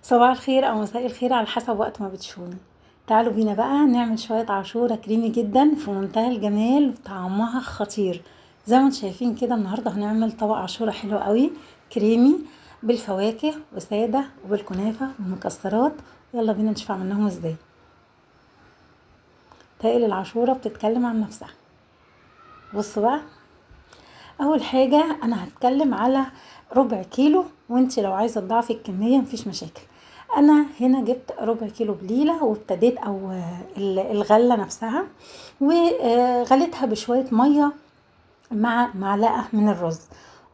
صباح الخير او مساء الخير على حسب وقت ما بتشوفوني. تعالوا بينا بقى نعمل شوية عاشورة كريمي جدا في منتهى الجمال وطعمها خطير. زي ما انتم شايفين كده النهاردة هنعمل طبق عاشورة حلو قوي كريمي بالفواكه وسادة وبالكنافة والمكسرات. يلا بينا نشوف عملناهم ازاي. تقل العاشورة بتتكلم عن نفسها. بصوا بقى، اول حاجة انا هتكلم على ربع كيلو، وانت لو عايزة تضاعفي الكمية مفيش مشاكل. انا هنا جبت ربع كيلو بليلة وابتديت او الغلة نفسها وغليتها بشوية مية مع معلقة من الرز.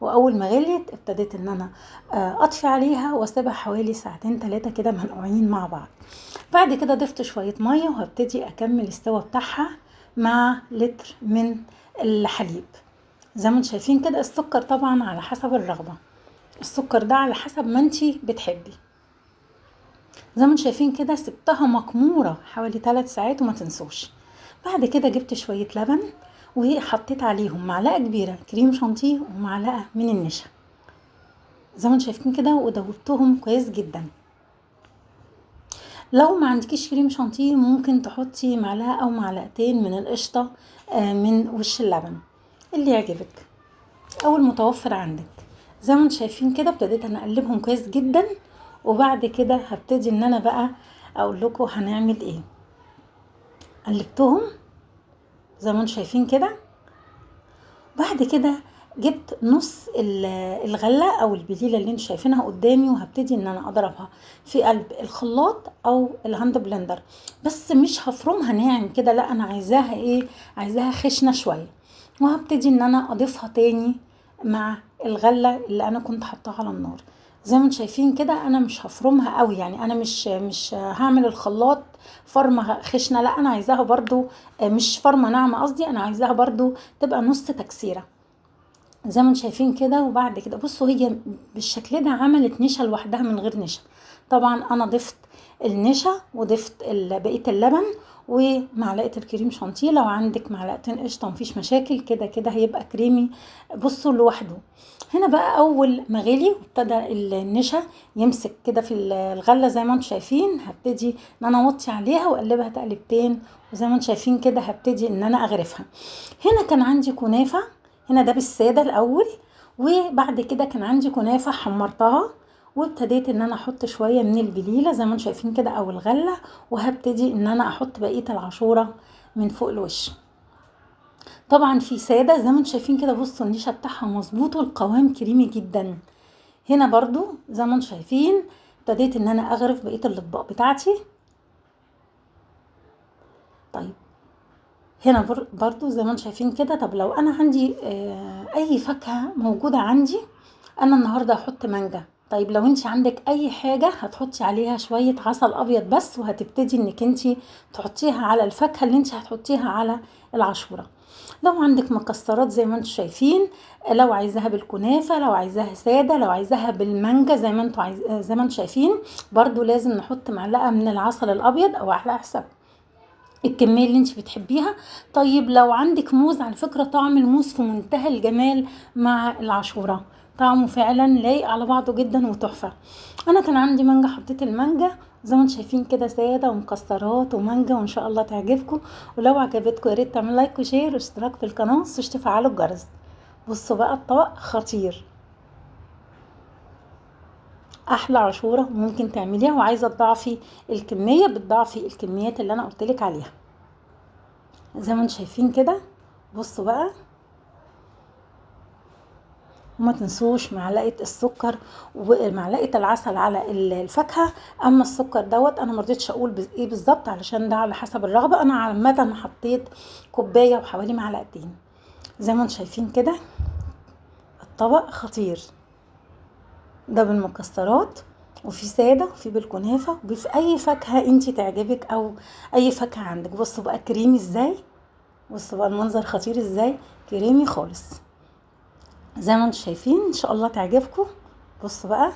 واول ما غليت ابتديت ان انا اطفي عليها واسيبها حوالي ساعتين 3 كده منقوعين مع بعض. بعد كده ضفت شوية مية وهبتدي اكمل السوا بتاعها مع لتر من الحليب. زي ما انتم شايفين كده السكر طبعا على حسب الرغبة، السكر ده على حسب ما انتي بتحبي. زي ما انتم شايفين كده سبتها مكمورة حوالي 3 ساعات وما تنسوش. بعد كده جبت شوية لبن وحطيت عليهم معلقة كبيرة كريم شانتيه ومعلقة من النشا. زي ما انتم شايفين كده ودوبتهم كويس جدا. لو ما عندكيش كريم شانتيه ممكن تحطي معلقة او معلقتين من القشطة من وش اللبن اللي يعجبك او المتوفر عندك. زي ما انتم شايفين كده ابتديت انا اقلبهم كويس جدا، وبعد كده هبتدي ان انا بقى اقول لكم هنعمل ايه. قلبتهم زي ما انتم شايفين كده. بعد كده جبت نص الغله او البليله اللي انتم شايفينها قدامي، وهبتدي ان انا اضربها في قلب الخلاط او الهاند بلندر، بس مش هفرمها ناعم كده، لا انا عايزاها ايه، عايزاها خشنه شويه. وهبتدي ان انا اضيفها تاني مع الغله اللي انا كنت حطاها على النار. زي ما انتم شايفين كده انا مش هفرمها قوي، يعني انا مش هعمل الخلاط فرمه خشنه، لا انا عايزاها برضو مش فرمه ناعمه، قصدي انا عايزاها برضو تبقى نص تكسيره زي ما انتم شايفين كده. وبعد كده بصوا هي بالشكل ده عملت نشا لوحدها من غير نشا. طبعا انا ضفت النشا وضفت بقيه اللبن ومعلقه الكريم شانتيه. لو عندك معلقتين قشطه مفيش مشاكل، كده كده هيبقى كريمي بصوا لوحده. هنا بقى اول ما غلي وابتدى النشا يمسك كده في الغله زي ما انتم شايفين، هبتدي ان انا اوطي عليها واقلبها تقلبتين. وزي ما انتم شايفين كده هبتدي ان انا اغرفها. هنا كان عندي كنافه، هنا ده بالساده الاول، وبعد كده كان عندي كنافه حمرتها وابتديت ان انا احط شويه من البليله زي ما انتم شايفين كده او الغله، وهبتدي ان انا احط بقيه العاشوره من فوق الوش. طبعا في ساده زي ما انتم شايفين كده، بصوا النشا بتاعها مظبوط والقوام كريمي جدا. هنا برضو زي ما انتم شايفين ابتديت ان انا اغرف بقيه الاطباق بتاعتي. طيب هنا برضو زي ما انتم شايفين كده. طب لو انا عندي اي فاكهه موجوده عندي، انا النهارده هحط مانجا. طيب لو انت عندك اي حاجه هتحطي عليها شويه عسل ابيض بس، وهتبتدي انك انت تحطيها على الفاكهه اللي انت هتحطيها على العاشوره. لو عندك مكسرات زي ما انتم شايفين، لو عايزاها بالكنافه، لو عايزاها ساده، لو عايزاها بالمانجا زي ما انتم زي ما انتم شايفين، برضو لازم نحط معلقه من العسل الابيض او على حسب الكمية اللي انت بتحبيها. طيب لو عندك موز، على فكرة طعم الموز في منتهى الجمال مع العاشورة، طعمه فعلا لايق على بعضه جدا وتحفة. انا كان عندي مانجا، حطيت المانجا زي ما انتم شايفين كده سادة ومكسرات ومانجا، وان شاء الله تعجبكم. ولو عجبتكم يا ريت تعملوا لايك وشير واشتراك في القناة، متنسوش تفعلوا الجرس. بصوا بقى الطبق خطير، احلى عاشورة ممكن تعمليها، وعايزة تضاعفي الكمية بتضاعفي الكميات اللي انا قلتلك عليها زي ما انتم شايفين كده. بصوا بقى، وما تنسوش معلقه السكر ومعلقه العسل على الفاكهه. اما السكر دوت انا مرضتش اقول ايه بالظبط علشان ده على حسب الرغبه. انا عامه حطيت كوبايه وحوالي معلقتين. زي ما انتم شايفين كده الطبق خطير، ده بالمكسرات وفي ساده وفي بالكنافه وفي اي فاكهه انتي تعجبك او اي فاكهه عندك. بصوا بقى كريمي ازاي، بصوا بقى المنظر خطير ازاي، كريمي خالص زي ما انتم شايفين. ان شاء الله تعجبكم. بصوا بقى